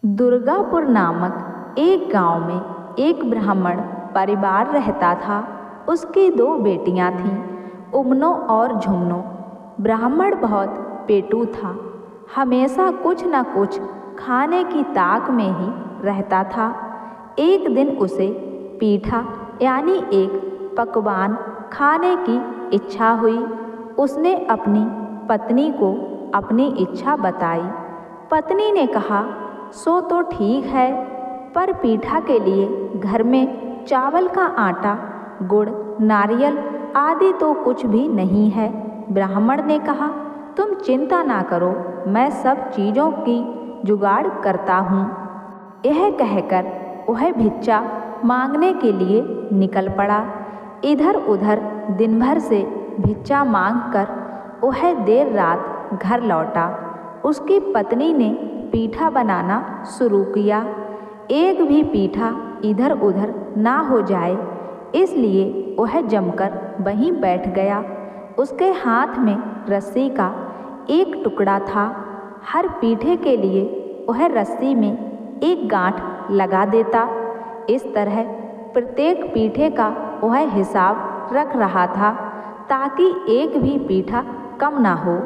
दुर्गापुर नामक एक गांव में एक ब्राह्मण परिवार रहता था। उसकी दो बेटियां थीं, उमनो और झुमनो। ब्राह्मण बहुत पेटू था, हमेशा कुछ न कुछ खाने की ताक में ही रहता था। एक दिन उसे पीठा यानी एक पकवान खाने की इच्छा हुई। उसने अपनी पत्नी को अपनी इच्छा बताई। पत्नी ने कहा, सो तो ठीक है, पर पीठा के लिए घर में चावल का आटा, गुड़, नारियल आदि तो कुछ भी नहीं है। ब्राह्मण ने कहा, तुम चिंता ना करो, मैं सब चीज़ों की जुगाड़ करता हूँ। यह कहकर वह भिक्षा मांगने के लिए निकल पड़ा। इधर उधर दिन भर से भिक्षा मांगकर वह देर रात घर लौटा। उसकी पत्नी ने पीठा बनाना शुरू किया। एक भी पीठा इधर उधर ना हो जाए, इसलिए वह जमकर वहीं बैठ गया। उसके हाथ में रस्सी का एक टुकड़ा था। हर पीठे के लिए वह रस्सी में एक गांठ लगा देता। इस तरह प्रत्येक पीठे का वह हिसाब रख रहा था, ताकि एक भी पीठा कम ना हो।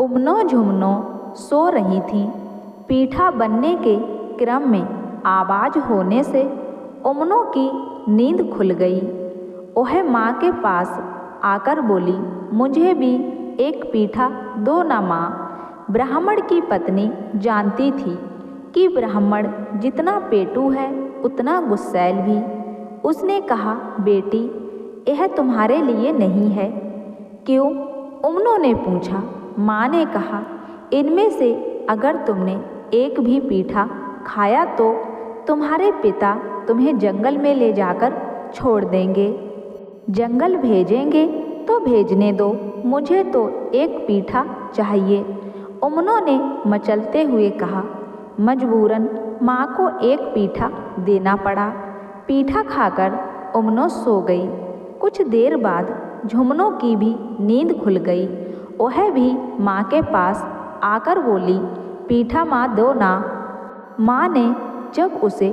उमनो झुमनो सो रही थी। पीठा बनने के क्रम में आवाज़ होने से उमनो की नींद खुल गई। वह माँ के पास आकर बोली, मुझे भी एक पीठा दो ना माँ। ब्राह्मण की पत्नी जानती थी कि ब्राह्मण जितना पेटू है उतना गुस्सैल भी। उसने कहा, बेटी, यह तुम्हारे लिए नहीं है। क्यों? उमनो ने पूछा। माँ ने कहा, इनमें से अगर तुमने एक भी पीठा खाया तो तुम्हारे पिता तुम्हें जंगल में ले जाकर छोड़ देंगे। जंगल भेजेंगे तो भेजने दो, मुझे तो एक पीठा चाहिए। उमनो ने मचलते हुए कहा। मजबूरन माँ को एक पीठा देना पड़ा। पीठा खाकर उमनो सो गई। कुछ देर बाद झुमनो की भी नींद खुल गई। वह भी माँ के पास आकर बोली, पीठा माँ दो ना। माँ ने जब उसे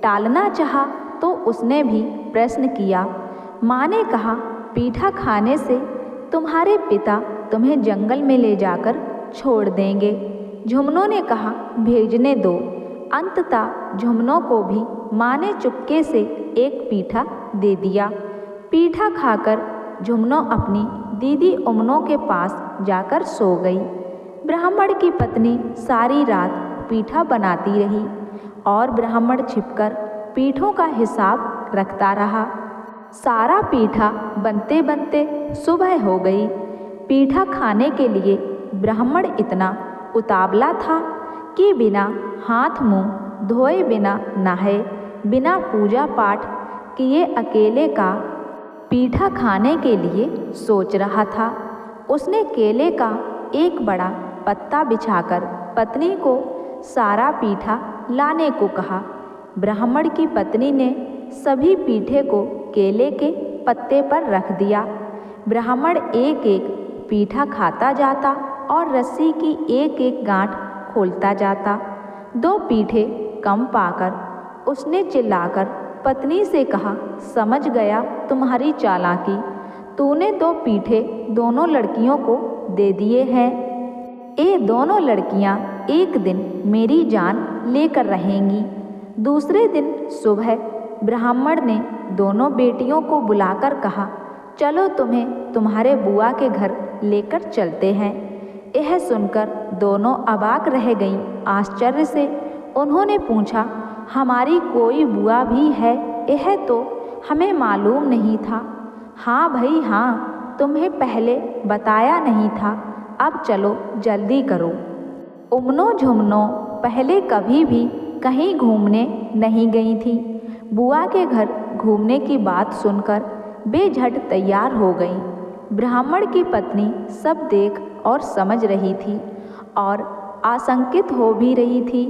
टालना चाहा तो उसने भी प्रश्न किया। माँ ने कहा, पीठा खाने से तुम्हारे पिता तुम्हें जंगल में ले जाकर छोड़ देंगे। झुमनो ने कहा, भेजने दो। अंततः झुमनो को भी माँ ने चुपके से एक पीठा दे दिया। पीठा खाकर झुमनो अपनी दीदी उमनो के पास जाकर सो गई। ब्राह्मण की पत्नी सारी रात पीठा बनाती रही और ब्राह्मण छिपकर पीठों का हिसाब रखता रहा। सारा पीठा बनते बनते सुबह हो गई। पीठा खाने के लिए ब्राह्मण इतना उतावला था कि बिना हाथ मुंह धोए, बिना नहाए, बिना पूजा पाठ किए अकेले का पीठा खाने के लिए सोच रहा था। उसने केले का एक बड़ा पत्ता बिछाकर पत्नी को सारा पीठा लाने को कहा। ब्राह्मण की पत्नी ने सभी पीठे को केले के पत्ते पर रख दिया। ब्राह्मण एक एक पीठा खाता जाता और रस्सी की एक एक गांठ खोलता जाता। दो पीठे कम पाकर उसने चिल्लाकर पत्नी से कहा, समझ गया तुम्हारी चालाकी। तूने दो पीठे दोनों लड़कियों को दे दिए हैं। ये दोनों लड़कियां एक दिन मेरी जान लेकर रहेंगी। दूसरे दिन सुबह ब्राह्मण ने दोनों बेटियों को बुलाकर कहा, चलो तुम्हें तुम्हारे बुआ के घर लेकर चलते हैं। यह सुनकर दोनों अबाक रह गईं आश्चर्य से। उन्होंने पूछा, हमारी कोई बुआ भी है? यह तो हमें मालूम नहीं था। हाँ भाई हाँ, तुम्हें पहले बताया नहीं था। अब चलो जल्दी करो। उमनो झुमनो पहले कभी भी कहीं घूमने नहीं गई थी। बुआ के घर घूमने की बात सुनकर बेझट तैयार हो गई। ब्राह्मण की पत्नी सब देख और समझ रही थी और आशंकित हो भी रही थी,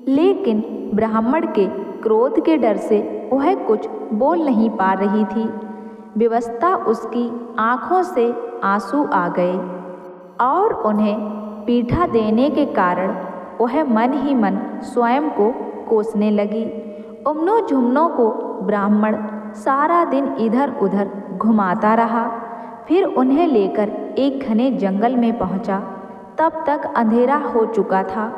लेकिन ब्राह्मण के क्रोध के डर से वह कुछ बोल नहीं पा रही थी। विवशता उसकी आँखों से आंसू आ गए और उन्हें पीठा देने के कारण वह मन ही मन स्वयं को कोसने लगी। उमनो झुमनो को ब्राह्मण सारा दिन इधर उधर घुमाता रहा। फिर उन्हें लेकर एक घने जंगल में पहुंचा। तब तक अंधेरा हो चुका था।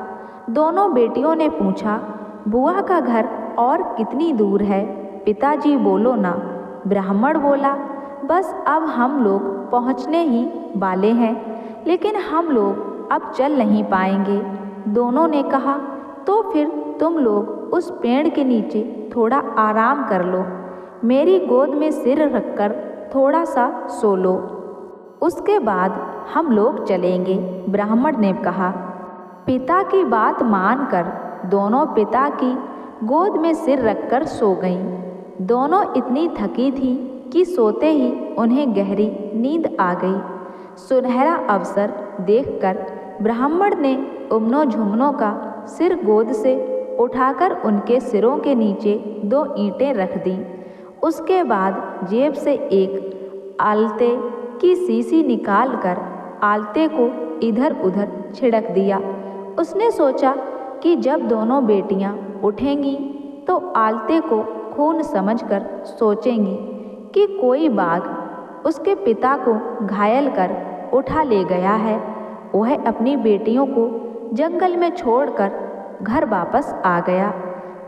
दोनों बेटियों ने पूछा, बुआ का घर और कितनी दूर है? पिताजी बोलो ना। ब्राह्मण बोला, बस अब हम लोग पहुंचने ही वाले हैं, लेकिन हम लोग अब चल नहीं पाएंगे। दोनों ने कहा, तो फिर तुम लोग उस पेड़ के नीचे थोड़ा आराम कर लो, मेरी गोद में सिर रखकर थोड़ा सा सो लो, उसके बाद हम लोग चलेंगे। ब्राह्मण ने कहा। पिता की बात मानकर दोनों पिता की गोद में सिर रखकर सो गईं। दोनों इतनी थकी थी कि सोते ही उन्हें गहरी नींद आ गई। सुनहरा अवसर देखकर ब्राह्मण ने उमनो झुमनो का सिर गोद से उठाकर उनके सिरों के नीचे 2 ईंटें रख दीं। उसके बाद जेब से एक आलते की शीशी निकालकर आलते को इधर उधर छिड़क दिया। उसने सोचा कि जब दोनों बेटियां उठेंगी तो आलते को खून समझकर सोचेंगी कि कोई बाघ उसके पिता को घायल कर उठा ले गया है। वह अपनी बेटियों को जंगल में छोड़कर घर वापस आ गया।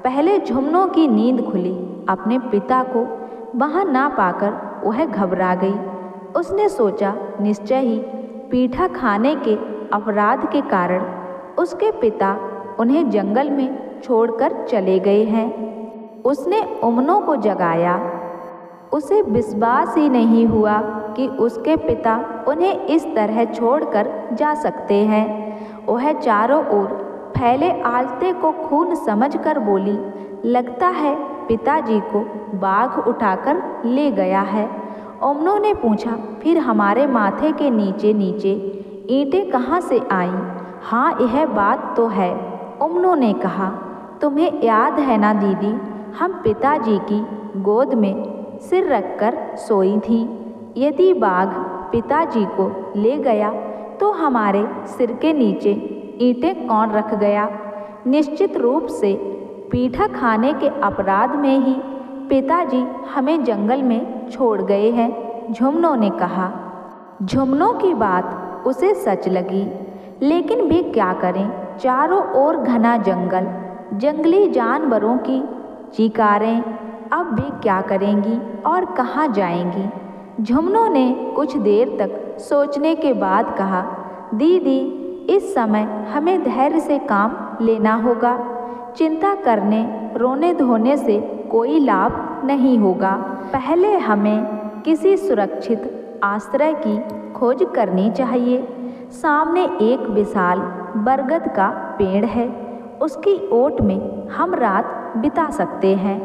पहले झुमनों की नींद खुली। अपने पिता को वहाँ ना पाकर वह घबरा गई। उसने सोचा, निश्चय ही पीठा खाने के अपराध के कारण उसके पिता उन्हें जंगल में छोड़कर चले गए हैं। उसने उमनों को जगाया। उसे विश्वास ही नहीं हुआ कि उसके पिता उन्हें इस तरह छोड़कर जा सकते हैं। वह चारों ओर फैले आलते को खून समझकर बोली, लगता है पिताजी को बाघ उठाकर ले गया है। उमनों ने पूछा, फिर हमारे माथे के नीचे नीचे ईंटें कहाँ से आईं? हाँ, यह बात तो है। उमनों ने कहा, तुम्हें याद है ना दीदी, हम पिताजी की गोद में सिर रखकर सोई थी। यदि बाघ पिताजी को ले गया तो हमारे सिर के नीचे ईंटें कौन रख गया? निश्चित रूप से पीठा खाने के अपराध में ही पिताजी हमें जंगल में छोड़ गए हैं। झुमनों ने कहा। झुमनों की बात उसे सच लगी, लेकिन वे क्या करें? चारों ओर घना जंगल, जंगली जानवरों की चिकारें। अब वे क्या करेंगी और कहाँ जाएंगी? झुमनों ने कुछ देर तक सोचने के बाद कहा, दीदी, इस समय हमें धैर्य से काम लेना होगा। चिंता करने रोने धोने से कोई लाभ नहीं होगा। पहले हमें किसी सुरक्षित आश्रय की खोज करनी चाहिए। सामने एक विशाल बरगद का पेड़ है, उसकी ओट में हम रात बिता सकते हैं।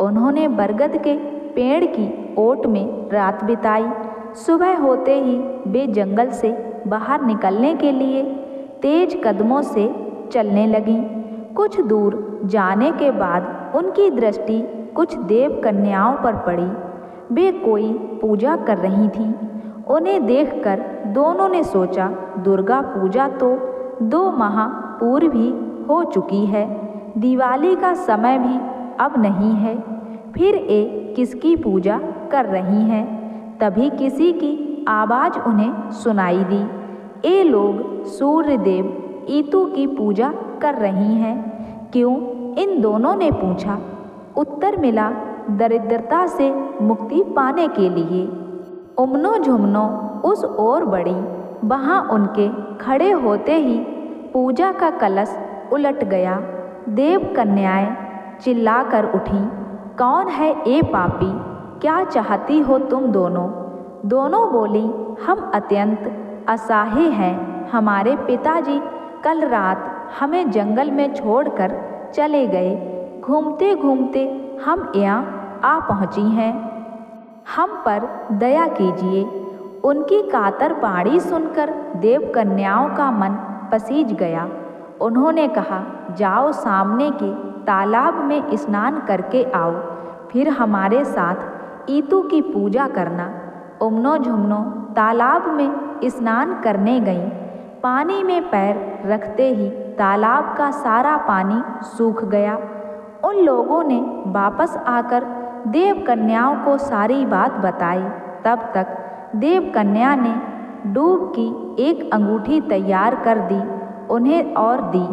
उन्होंने बरगद के पेड़ की ओट में रात बिताई। सुबह होते ही वे जंगल से बाहर निकलने के लिए तेज कदमों से चलने लगीं। कुछ दूर जाने के बाद उनकी दृष्टि कुछ देव कन्याओं पर पड़ी। वे कोई पूजा कर रही थीं। उन्हें देखकर दोनों ने सोचा, दुर्गा पूजा तो 2 माह पूर्व ही हो चुकी है, दिवाली का समय भी अब नहीं है, फिर ये किसकी पूजा कर रही हैं? तभी किसी की आवाज़ उन्हें सुनाई दी। ये लोग सूर्य देव ईतू की पूजा कर रही हैं। क्यों? इन दोनों ने पूछा। उत्तर मिला, दरिद्रता से मुक्ति पाने के लिए। उमनो झुमनो उस ओर बढ़ी। वहाँ उनके खड़े होते ही पूजा का कलश उलट गया। देव कन्याएं चिल्लाकर उठीं, कौन है ये पापी? क्या चाहती हो तुम दोनों? दोनों बोली, हम अत्यंत असहाय हैं। हमारे पिताजी कल रात हमें जंगल में छोड़कर चले गए। घूमते घूमते हम यहाँ आ पहुँची हैं। हम पर दया कीजिए। उनकी कातर बाणी सुनकर देव कन्याओं का मन पसीज गया। उन्होंने कहा, जाओ सामने के तालाब में स्नान करके आओ, फिर हमारे साथ ईतू की पूजा करना। उमनो झुमनो तालाब में स्नान करने गईं। पानी में पैर रखते ही तालाब का सारा पानी सूख गया। उन लोगों ने वापस आकर देव कन्याओं को सारी बात बताई। तब तक देव कन्या ने डूब की एक अंगूठी तैयार कर दी उन्हें और दी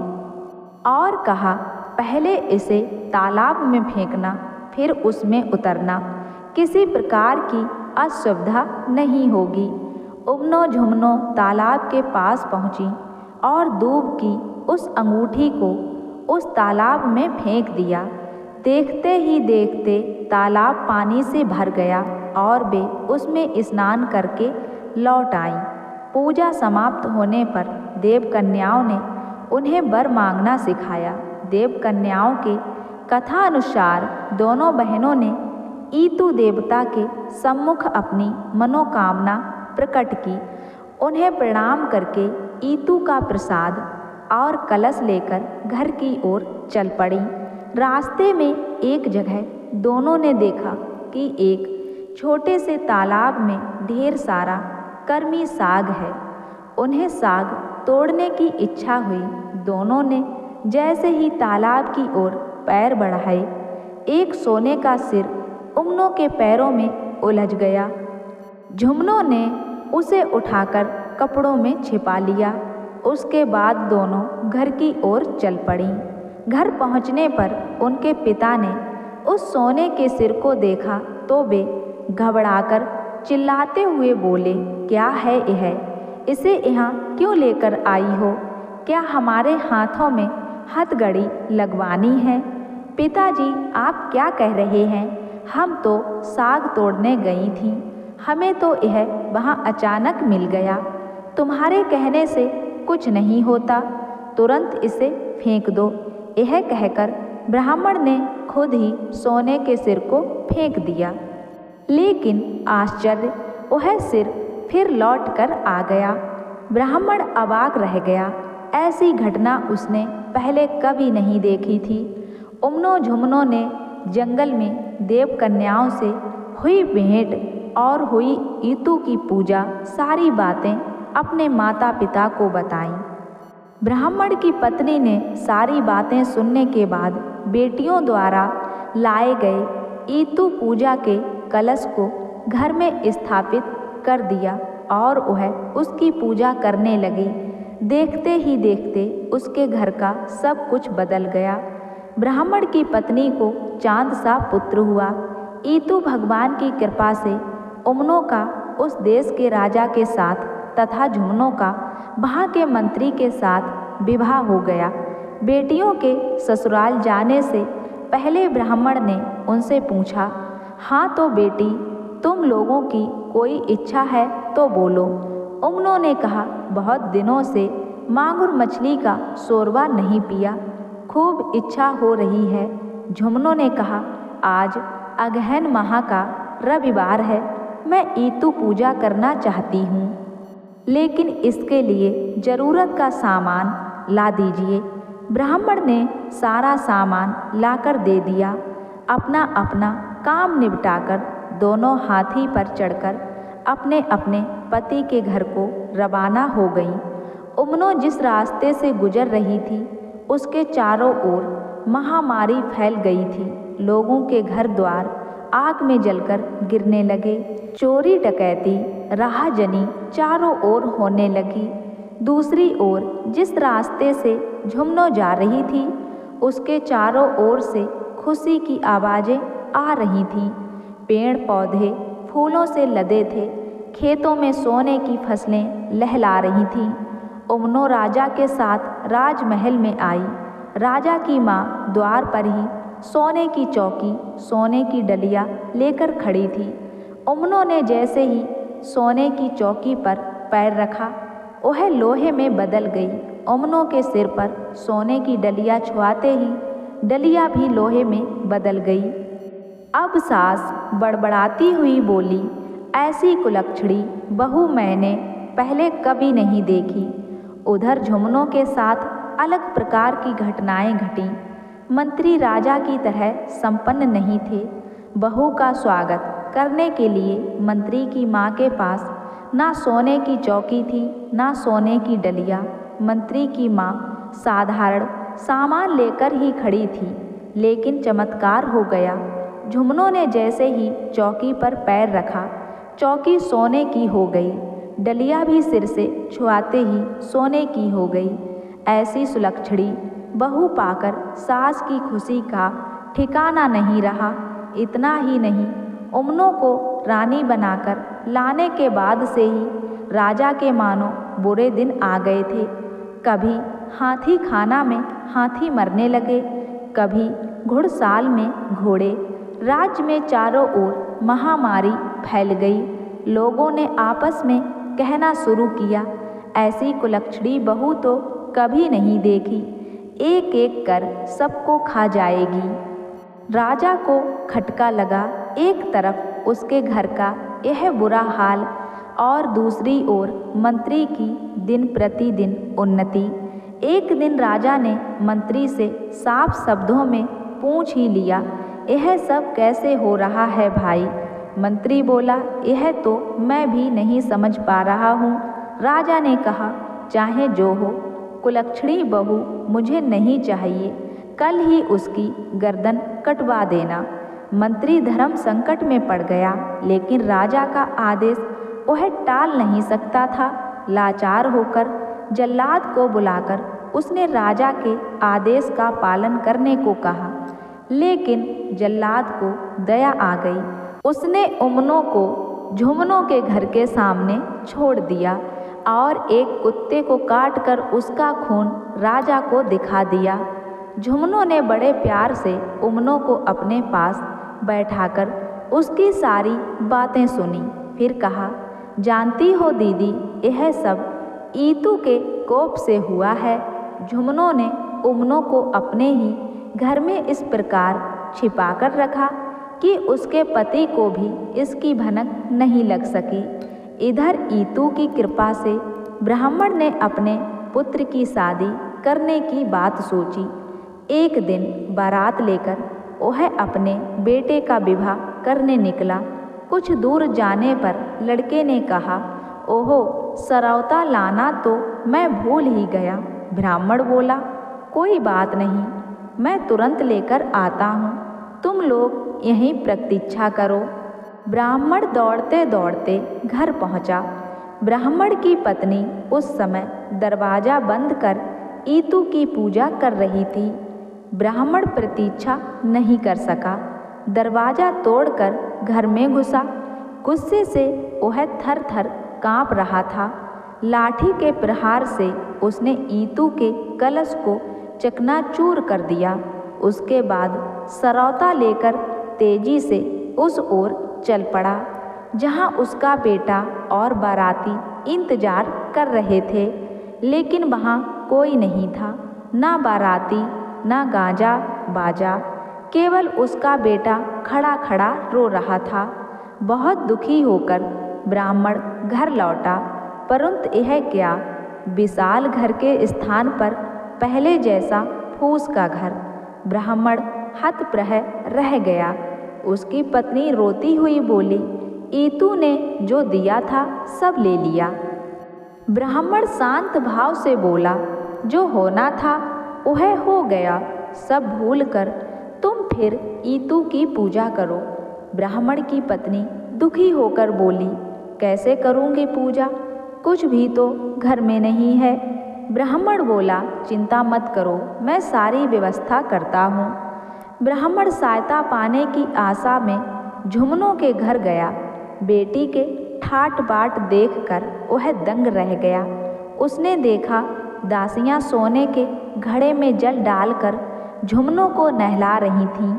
और कहा, पहले इसे तालाब में फेंकना, फिर उसमें उतरना। किसी प्रकार की असुविधा नहीं होगी। उमनो झुमनो तालाब के पास पहुंची और दूब की उस अंगूठी को उस तालाब में फेंक दिया। देखते ही देखते तालाब पानी से भर गया और वे उसमें स्नान करके लौट आईं। पूजा समाप्त होने पर देव कन्याओं ने उन्हें वर मांगना सिखाया। देव कन्याओं के कथा अनुसार दोनों बहनों ने ईतु देवता के सम्मुख अपनी मनोकामना प्रकट की। उन्हें प्रणाम करके ईतु का प्रसाद और कलश लेकर घर की ओर चल पड़ी। रास्ते में एक जगह दोनों ने देखा कि एक छोटे से तालाब में ढेर सारा कर्मी साग है। उन्हें साग तोड़ने की इच्छा हुई। दोनों ने जैसे ही तालाब की ओर पैर बढ़ाए, एक सोने का सिर उमनों के पैरों में उलझ गया। झुमनों ने उसे उठाकर कपड़ों में छिपा लिया। उसके बाद दोनों घर की ओर चल पड़ीं। घर पहुंचने पर उनके पिता ने उस सोने के सिर को देखा तो वे घबराकर चिल्लाते हुए बोले, क्या है यह? इसे यहाँ क्यों लेकर आई हो? क्या हमारे हाथों में हथकड़ी लगवानी है? पिताजी, आप क्या कह रहे हैं? हम तो साग तोड़ने गई थी, हमें तो यह वहाँ अचानक मिल गया। तुम्हारे कहने से कुछ नहीं होता, तुरंत इसे फेंक दो। यह कहकर ब्राह्मण ने खुद ही सोने के सिर को फेंक दिया। लेकिन आश्चर्य, वह सिर फिर लौट कर आ गया। ब्राह्मण अवाक रह गया। ऐसी घटना उसने पहले कभी नहीं देखी थी। उमनो झुमनों ने जंगल में देव कन्याओं से हुई भेंट और हुई ईतु की पूजा सारी बातें अपने माता पिता को बताईं। ब्राह्मण की पत्नी ने सारी बातें सुनने के बाद बेटियों द्वारा लाए गए ईतु पूजा के कलश को घर में स्थापित कर दिया और वह उसकी पूजा करने लगी। देखते ही देखते उसके घर का सब कुछ बदल गया। ब्राह्मण की पत्नी को चांद सा पुत्र हुआ। ईतु भगवान की कृपा से उमनों का उस देश के राजा के साथ तथा झुमनों का वहाँ के मंत्री के साथ विवाह हो गया। बेटियों के ससुराल जाने से पहले ब्राह्मण ने उनसे पूछा, हाँ तो बेटी, तुम लोगों की कोई इच्छा है तो बोलो। उमनों ने कहा, बहुत दिनों से मांगुर मछली का शोरबा नहीं पिया, खूब इच्छा हो रही है। झुमनों ने कहा, आज अगहन माह का रविवार है, मैं ईतु पूजा करना चाहती हूँ, लेकिन इसके लिए जरूरत का सामान ला दीजिए। ब्राह्मण ने सारा सामान लाकर दे दिया। अपना अपना काम निपटाकर दोनों हाथी पर चढ़कर अपने अपने पति के घर को रवाना हो गईं। उमनो जिस रास्ते से गुजर रही थी उसके चारों ओर महामारी फैल गई थी। लोगों के घर द्वार आग में जलकर गिरने लगे। चोरी डकैती राहजनी चारों ओर होने लगी। दूसरी ओर जिस रास्ते से झुमनो जा रही थी उसके चारों ओर से खुशी की आवाज़ें आ रही थीं। पेड़ पौधे फूलों से लदे थे। खेतों में सोने की फसलें लहला रही थीं। उमनो राजा के साथ राजमहल में आई। राजा की माँ द्वार पर ही सोने की चौकी, सोने की डलिया लेकर खड़ी थी। उमनो ने जैसे ही सोने की चौकी पर पैर रखा, वह लोहे में बदल गई। उमनो के सिर पर सोने की डलिया छुआते ही डलिया भी लोहे में बदल गई। अब सास बड़बड़ाती हुई बोली, ऐसी कुलक्षणी बहू मैंने पहले कभी नहीं देखी। उधर झुमनों के साथ अलग प्रकार की घटनाएं घटीं। मंत्री राजा की तरह संपन्न नहीं थे। बहू का स्वागत करने के लिए मंत्री की माँ के पास ना सोने की चौकी थी ना सोने की डलिया। मंत्री की माँ साधारण सामान लेकर ही खड़ी थी, लेकिन चमत्कार हो गया। झुमनों ने जैसे ही चौकी पर पैर रखा, चौकी सोने की हो गई। डलिया भी सिर से छुआते ही सोने की हो गई। ऐसी सुलक्षणी बहू पाकर सास की खुशी का ठिकाना नहीं रहा। इतना ही नहीं, उमनों को रानी बनाकर लाने के बाद से ही राजा के मानो बुरे दिन आ गए थे। कभी हाथी खाना में हाथी मरने लगे, कभी घुड़साल में घोड़े। राज्य में चारों ओर महामारी फैल गई। लोगों ने आपस में कहना शुरू किया, ऐसी कुलक्षणी बहू तो कभी नहीं देखी, एक एक कर सबको खा जाएगी। राजा को खटका लगा। एक तरफ उसके घर का यह बुरा हाल और दूसरी ओर मंत्री की दिन प्रतिदिन उन्नति। एक दिन राजा ने मंत्री से साफ शब्दों में पूछ ही लिया, यह सब कैसे हो रहा है भाई? मंत्री बोला, यह तो मैं भी नहीं समझ पा रहा हूँ। राजा ने कहा, चाहे जो हो, कुलक्षणी बहू मुझे नहीं चाहिए, कल ही उसकी गर्दन कटवा देना। मंत्री धर्म संकट में पड़ गया, लेकिन राजा का आदेश वह टाल नहीं सकता था। लाचार होकर जल्लाद को बुलाकर उसने राजा के आदेश का पालन करने को कहा, लेकिन जल्लाद को दया आ गई। उसने उमनों को झुमनों के घर के सामने छोड़ दिया और एक कुत्ते को काटकर उसका खून राजा को दिखा दिया। झुमनों ने बड़े प्यार से उमनों को अपने पास बैठाकर उसकी सारी बातें सुनी। फिर कहा, जानती हो दीदी, यह सब ईतू के कोप से हुआ है। झुमनों ने उमनों को अपने ही घर में इस प्रकार छिपा कर रखा कि उसके पति को भी इसकी भनक नहीं लग सकी। इधर ईतू की कृपा से ब्राह्मण ने अपने पुत्र की शादी करने की बात सोची। एक दिन बारात लेकर वह अपने बेटे का विवाह करने निकला। कुछ दूर जाने पर लड़के ने कहा, ओहो, सरौता लाना तो मैं भूल ही गया। ब्राह्मण बोला, कोई बात नहीं, मैं तुरंत लेकर आता हूँ, तुम लोग यहीं प्रतीक्षा करो। ब्राह्मण दौड़ते दौड़ते घर पहुँचा। ब्राह्मण की पत्नी उस समय दरवाज़ा बंद कर ईतू की पूजा कर रही थी। ब्राह्मण प्रतीक्षा नहीं कर सका, दरवाज़ा तोड़कर घर में घुसा। गुस्से से वह थर थर काँप रहा था। लाठी के प्रहार से उसने ईतू के कलश को चकनाचूर कर दिया। उसके बाद सरौता लेकर तेजी से उस ओर चल पड़ा जहाँ उसका बेटा और बाराती इंतजार कर रहे थे, लेकिन वहाँ कोई नहीं था, ना बाराती ना गाजा बाजा, केवल उसका बेटा खड़ा खड़ा रो रहा था। बहुत दुखी होकर ब्राह्मण घर लौटा, परंतु यह क्या, विशाल घर के स्थान पर पहले जैसा फूस का घर। ब्राह्मण हतप्रह रह गया। उसकी पत्नी रोती हुई बोली, ईतू ने जो दिया था सब ले लिया। ब्राह्मण शांत भाव से बोला, जो होना था वह हो गया, सब भूलकर तुम फिर ईतू की पूजा करो। ब्राह्मण की पत्नी दुखी होकर बोली, कैसे करूँगी पूजा, कुछ भी तो घर में नहीं है। ब्राह्मण बोला, चिंता मत करो, मैं सारी व्यवस्था करता हूँ। ब्राह्मण सहायता पाने की आशा में झुमनों के घर गया। बेटी के ठाट बाट देखकर वह दंग रह गया। उसने देखा दासियां सोने के घड़े में जल डालकर झुमनों को नहला रही थीं।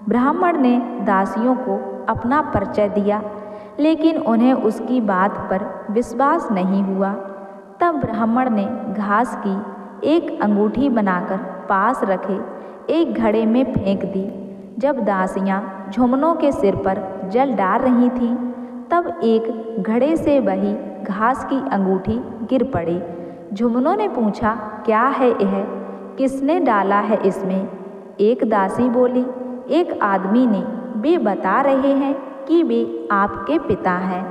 ब्राह्मण ने दासियों को अपना परिचय दिया, लेकिन उन्हें उसकी बात पर विश्वास नहीं हुआ। तब ब्राह्मण ने घास की एक अंगूठी बनाकर पास रखे एक घड़े में फेंक दी। जब दासियां झुमनों के सिर पर जल डाल रही थीं, तब एक घड़े से वही घास की अंगूठी गिर पड़ी। झुमनों ने पूछा, क्या है यह, किसने डाला है इसमें? एक दासी बोली, एक आदमी ने, वे बता रहे हैं कि वे आपके पिता हैं।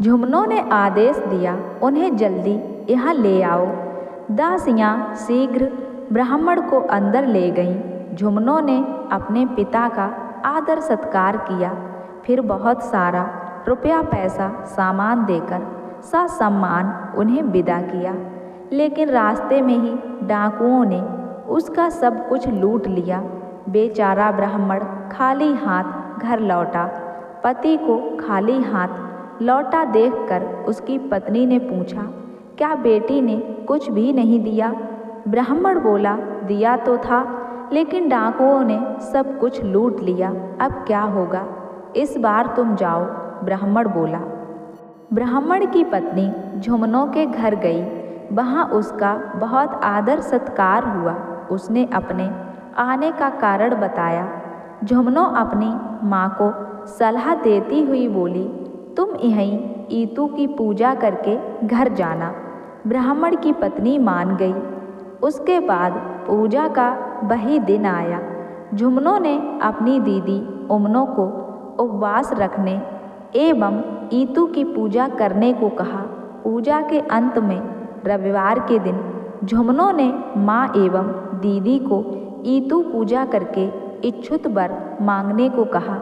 झुमनों ने आदेश दिया, उन्हें जल्दी यहाँ ले आओ। दासियाँ शीघ्र ब्राह्मण को अंदर ले गईं। झुमनों ने अपने पिता का आदर सत्कार किया, फिर बहुत सारा रुपया पैसा सामान देकर ससम्मान उन्हें विदा किया। लेकिन रास्ते में ही डाकुओं ने उसका सब कुछ लूट लिया। बेचारा ब्राह्मण खाली हाथ घर लौटा। पति को खाली हाथ लौटा देखकर उसकी पत्नी ने पूछा, क्या बेटी ने कुछ भी नहीं दिया? ब्राह्मण बोला, दिया तो था, लेकिन डाकुओं ने सब कुछ लूट लिया। अब क्या होगा? इस बार तुम जाओ, ब्राह्मण बोला। ब्राह्मण की पत्नी झुमनों के घर गई। वहाँ उसका बहुत आदर सत्कार हुआ। उसने अपने आने का कारण बताया। झुमनों अपनी माँ को सलाह देती हुई बोली, तुम यहीं ईतू की पूजा करके घर जाना। ब्राह्मण की पत्नी मान गई। उसके बाद पूजा का वही दिन आया। झुमनों ने अपनी दीदी उमनों को उपवास रखने एवं ईतू की पूजा करने को कहा। पूजा के अंत में रविवार के दिन झुमनों ने माँ एवं दीदी को ईतू पूजा करके इच्छुत वर मांगने को कहा।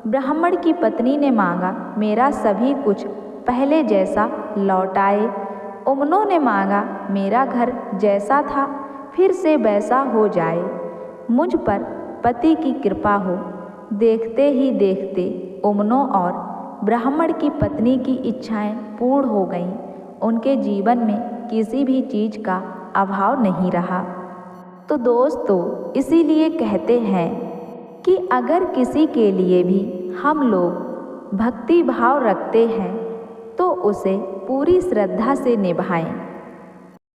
ब्राह्मण की पत्नी ने मांगा, मेरा सभी कुछ पहले जैसा लौट आए। उमनों ने मांगा, मेरा घर जैसा था फिर से वैसा हो जाए। मुझ पर पति की कृपा हो। देखते ही देखते उमनों और ब्राह्मण की पत्नी की इच्छाएं पूर्ण हो गईं। उनके जीवन में किसी भी चीज़ का अभाव नहीं रहा। तो दोस्तों, इसीलिए कहते हैं कि अगर किसी के लिए भी हम लोग भक्ति भाव रखते हैं तो उसे पूरी श्रद्धा से निभाएं।